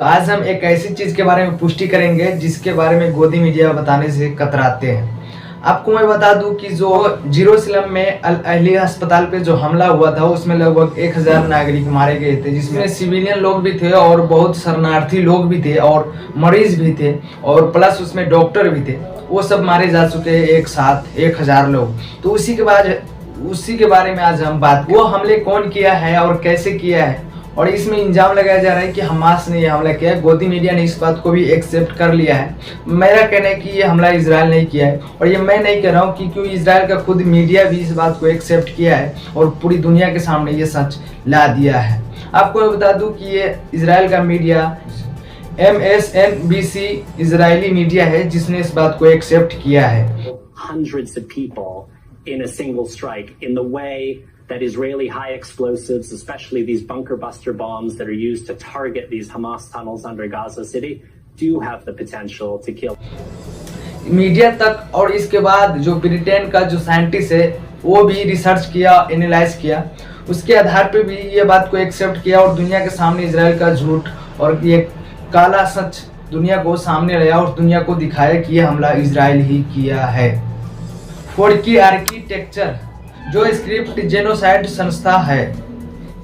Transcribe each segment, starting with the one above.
आज हम एक ऐसी चीज के बारे में पुष्टि करेंगे जिसके बारे में गोदी मीडिया बताने से कतराते हैं। आपको मैं बता दूं कि जो जेरूसलम में अल अहली अस्पताल पे जो हमला हुआ था उसमें लगभग 1000 नागरिक मारे गए थे, जिसमें सिविलियन लोग भी थे और बहुत शरणार्थी लोग भी थे और मरीज भी थे और प्लस उसमें डॉक्टर भी थे। वो सब मारे जा चुके हैं एक साथ 1000 लोग। तो उसी के बारे में आज हम बात, वो हमले कौन किया है और कैसे किया है, और इसमें इल्जाम लगाया जा रहा है कि हमास ने यह हमला किया है। गोदी मीडिया ने इस बात को भी एक्सेप्ट कर लिया है। मेरा कहना है कि ये हमला इजराइल नहीं किया है, और ये मैं नहीं कह रहा हूँ क्योंकि इजराइल का खुद मीडिया भी इस बात को एक्सेप्ट किया है और पूरी दुनिया के सामने ये सच ला दिया है। आपको मैं बता दूं कि ये इजराइल का मीडिया MSNBC इजरायली मीडिया है जिसने इस बात को एक्सेप्ट किया है। Hundreds of people in a single strike in the way that Israeli high explosives, especially these bunker buster bombs that are used to target these Hamas tunnels under Gaza City, do have the potential to kill. Media तक, और इसके बाद जो Britain का जो scientist है वो भी रिसर्च किया, एनालाइज किया, उसके आधार पे भी ये बात को एक्सेप्ट किया और दुनिया के सामने इजराइल का झूठ और ये काला सच दुनिया को सामने लाया और दुनिया को दिखाया कि ये हमला इजराइल ही किया है। फोर्की आर्किटेक्चर जो स्क्रिप्ट जेनोसाइड संस्था है,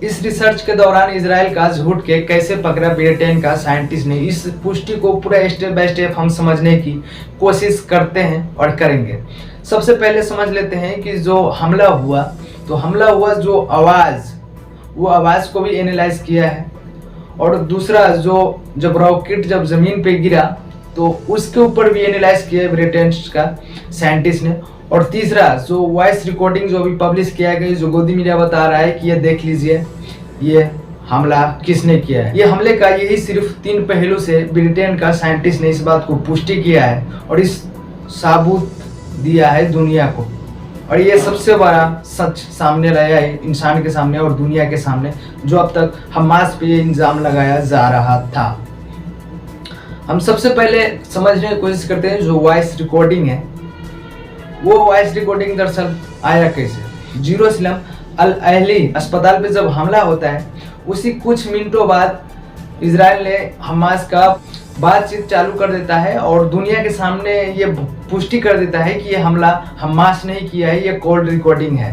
इस रिसर्च के दौरान इजराइल का झूठ के कैसे पकड़ा ब्रिटेन का साइंटिस्ट ने, इस पुष्टि को पूरा स्टेप बाय स्टेप हम समझने की कोशिश करते हैं और करेंगे। सबसे पहले समझ लेते हैं कि जो हमला हुआ, तो हमला हुआ जो आवाज़, वो आवाज़ को भी एनालाइज किया है, और दूसरा जब रॉकेट जब ज़मीन पे गिरा तो उसके ऊपर भी एनालाइज किया है ब्रिटेन का साइंटिस्ट ने, और तीसरा जो वॉइस रिकॉर्डिंग जो भी पब्लिश किया गया, जो गोदी मीडिया बता रहा है कि ये देख लीजिए ये हमला किसने किया है। ये हमले का यही सिर्फ 3 पहलू से ब्रिटेन का साइंटिस्ट ने इस बात को पुष्टि किया है और इस साबूत दिया है दुनिया को, और ये सबसे बड़ा सच सामने लाया है इंसान के सामने और दुनिया के सामने, जो अब तक हमास पे ये इल्जाम लगाया जा रहा था। हम सबसे पहले समझने की कोशिश करते हैं जो वॉइस रिकॉर्डिंग है, वो वॉइस रिकॉर्डिंग दरअसल आया कैसे। जेरूसलम अल अहली अस्पताल पे जब हमला होता है उसी कुछ मिनटों बाद इजराइल ने हमास का बातचीत चालू कर देता है और दुनिया के सामने ये पुष्टि कर देता है कि ये हमला हमास नहीं किया है, ये कोल्ड रिकॉर्डिंग है।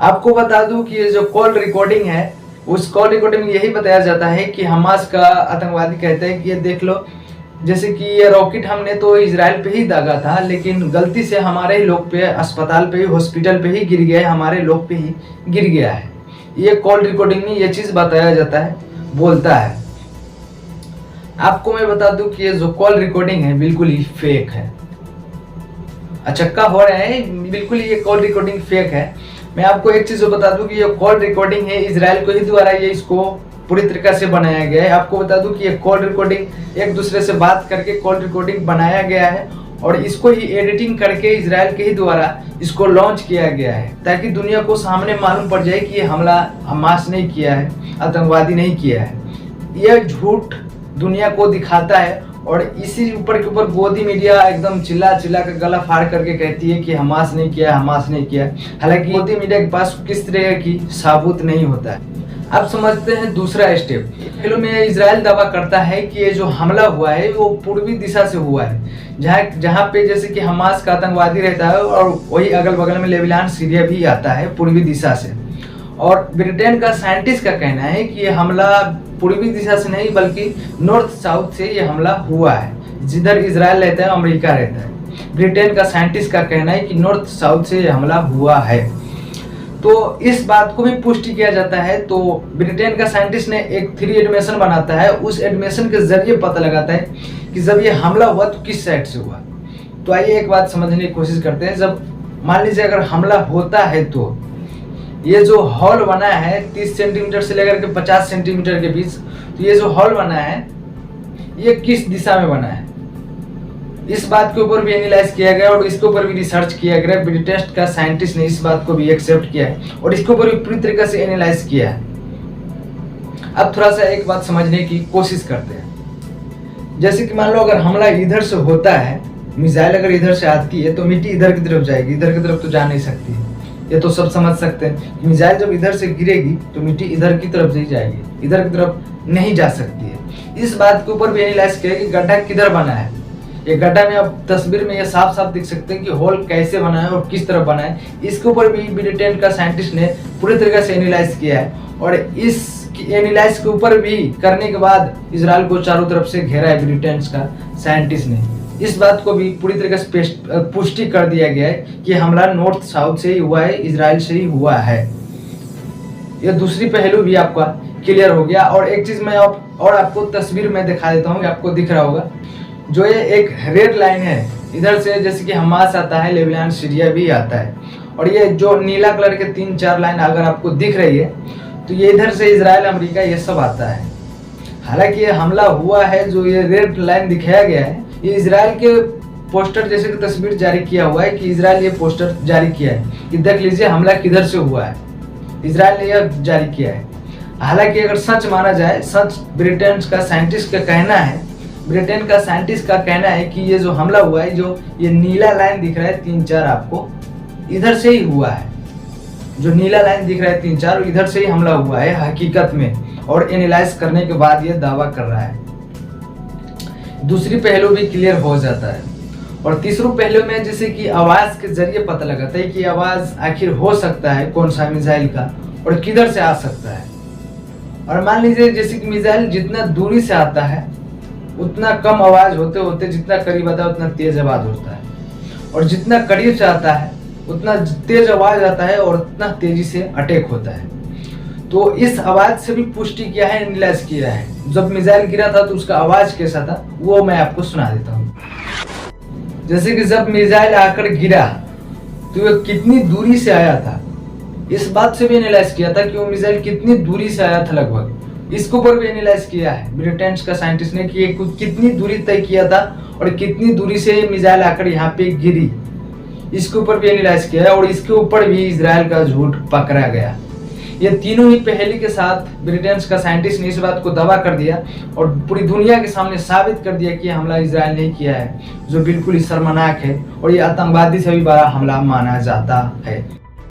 आपको बता दूं कि ये जो कॉल रिकॉर्डिंग है, उस कॉल रिकॉर्डिंग में यही बताया जाता है कि हमास का आतंकवादी कहते हैं कि ये देख लो, जैसे कि ये रॉकेट हमने तो इजराइल पे ही दागा था, लेकिन गलती से हमारे ही लोग पे, अस्पताल पे ही, हॉस्पिटल पे ही गिर गया है, हमारे लोग पे ही गिर गया है। ये कॉल रिकॉर्डिंग में ये चीज़ बताया जाता है, बोलता है। आपको मैं बता दूं कि ये जो कॉल रिकॉर्डिंग है बिल्कुल ही फेक है। अचक्का हो रहे हैं, बिल्कुल ये कॉल रिकॉर्डिंग फेक है। मैं आपको एक चीज़ बता दूं कि ये कॉल रिकॉर्डिंग है इजराइल को ही द्वारा ये इसको पूरी तरीके से बनाया गया है। आपको बता दूं कि ये कॉल रिकॉर्डिंग एक दूसरे से बात करके कॉल रिकॉर्डिंग बनाया गया है और इसको ही एडिटिंग करके इजराइल के ही द्वारा इसको लॉन्च किया गया है, ताकि दुनिया को सामने मालूम पड़ जाए कि ये हमला हमास नहीं किया है, आतंकवादी नहीं किया है। यह झूठ दुनिया को दिखाता है और इसी ऊपर के ऊपर गोदी मीडिया एकदम चिल्ला कर गला फाड़ करके कहती है कि हमास नहीं किया, हमास नहीं किया। हालांकि गोदी मीडिया के पास किस तरह की साबूत नहीं होता है। अब समझते हैं दूसरा स्टेप। पहले में इजराइल दावा करता है कि ये जो हमला हुआ है वो पूर्वी दिशा से हुआ है, जहाँ पे जैसे कि हमास का आतंकवादी रहता है और वही अगल बगल में लेबनान, सीरिया भी आता है पूर्वी दिशा से। और ब्रिटेन का साइंटिस्ट का कहना है कि ये हमला पूर्वी दिशा से नहीं बल्कि नॉर्थ साउथ से ये हमला हुआ है, जिधर इजराइल रहता है, अमेरिका रहता है। ब्रिटेन का साइंटिस्ट का कहना है कि नॉर्थ साउथ से ये हमला हुआ है। तो इस बात को भी पुष्टि किया जाता है। तो ब्रिटेन का साइंटिस्ट ने एक 3 एनिमेशन बनाता है, उस एनिमेशन के जरिए पता लगाता है कि जब ये हमला हुआ तो किस साइड से हुआ। तो आइए एक बात समझने की कोशिश करते हैं। जब मान लीजिए अगर हमला होता है तो ये जो हॉल बना है 30 सेंटीमीटर से लेकर के 50 सेंटीमीटर के बीच, तो ये जो हॉल बना है ये किस दिशा में बना है? इस बात के ऊपर भी एनालाइज किया गया और इसके ऊपर भी रिसर्च किया गया। ब्रिटेन का साइंटिस्ट ने इस बात को भी एक्सेप्ट किया है और इसके ऊपर भी पूरी तरीके से एनालाइज किया है। अब थोड़ा सा एक बात समझने की कोशिश करते हैं। जैसे कि मान लो अगर हमला इधर से होता है, मिसाइल अगर इधर से आती है तो मिट्टी इधर की तरफ जाएगी, इधर की तरफ तो जा नहीं सकती। ये तो सब समझ सकते हैं। मिसाइल जब इधर से गिरेगी तो मिट्टी इधर की तरफ ही जाएगी, इधर की तरफ नहीं जा सकती है। इस बात के ऊपर भी एनालाइज किया कि गड्ढा किधर बना है। ये गड्ढा में आप तस्वीर में ये साफ साफ दिख सकते हैं कि होल कैसे बना है और किस तरफ बना है। इसके ऊपर भी ब्रिटेन का साइंटिस्ट ने पूरी तरीके से एनालाइज किया है और इस एनालाइज के ऊपर भी करने के बाद इजराइल को चारों तरफ से घेरा है ब्रिटेन का साइंटिस्ट ने। इस बात को भी पूरी तरीके से पुष्टि कर दिया गया है कि हमला नॉर्थ साउथ से ही हुआ है, इजराइल से ही हुआ है। ये दूसरी पहलू भी आपका क्लियर हो गया। और एक चीज मैं और आपको तस्वीर में दिखा देता हूँ, आपको दिख रहा होगा जो ये एक रेड लाइन है, इधर से जैसे कि हमास आता है, लेबनान, सीरिया भी आता है। और ये जो नीला कलर के 3-4 लाइन अगर आपको दिख रही है तो ये इधर से इजराइल, अमेरिका, ये सब आता है। हालांकि ये हमला हुआ है, जो ये रेड लाइन दिखाया गया है, ये इजराइल के पोस्टर जैसे कि तस्वीर जारी किया हुआ है कि इजराइल ये पोस्टर जारी किया है कि देख लीजिए हमला किधर से हुआ है, इजराइल ने यह जारी किया है। हालांकि अगर सच माना जाए, सच ब्रिटेन का साइंटिस्ट का कहना है, ब्रिटेन का साइंटिस्ट का कहना है कि ये जो हमला हुआ है, जो ये नीला लाइन दिख रहा है 3-4 आपको, इधर से ही हुआ है। जो नीला लाइन दिख रहा है 3-4, इधर से ही हमला हुआ है हकीकत में। और एनालाइज करने के बाद ये दावा कर रहा है। दूसरी पहलू भी क्लियर हो जाता है। और तीसरे पहलू में जैसे कि आवाज के जरिए पता लगाता है कि आवाज आखिर हो सकता है कौन सा मिसाइल का और किधर से आ सकता है। और मान लीजिए जैसे कि मिसाइल जितना दूरी से आता है उतना कम आवाज होते होते जितना करीब आता है उतना तेज आवाज होता है, और जितना करीब से आता है उतना तेज आवाज आता है और उतना तेजी से अटैक होता है। तो इस आवाज से भी पुष्टि किया है, एनालाइज किया है। जब मिसाइल गिरा था तो उसका आवाज कैसा था वो मैं आपको सुना देता हूँ। जैसे कि जब मिसाइल आकर गिरा तो वो कितनी दूरी से आया था, इस बात से भी एनालाइज किया था कि वो मिसाइल कितनी दूरी से आया था लगभग। इसके ऊपर भी एनालाइज किया है ब्रिटेन का साइंटिस्ट ने कि कितनी दूरी तय किया था और कितनी दूरी से मिसाइल आकर यहाँ पे गिरी, इसके ऊपर भी एनालाइज किया है। और इसके ऊपर भी इजराइल का झूठ पकड़ा गया। ये तीनों ही पहेली के साथ ब्रिटेन का साइंटिस्ट ने इस बात को दावा कर दिया और पूरी दुनिया के सामने साबित कर दिया कि हमला इजराइल ने किया है, जो बिल्कुल ही शर्मनाक है और ये आतंकवादी से भी बड़ा हमला माना जाता है।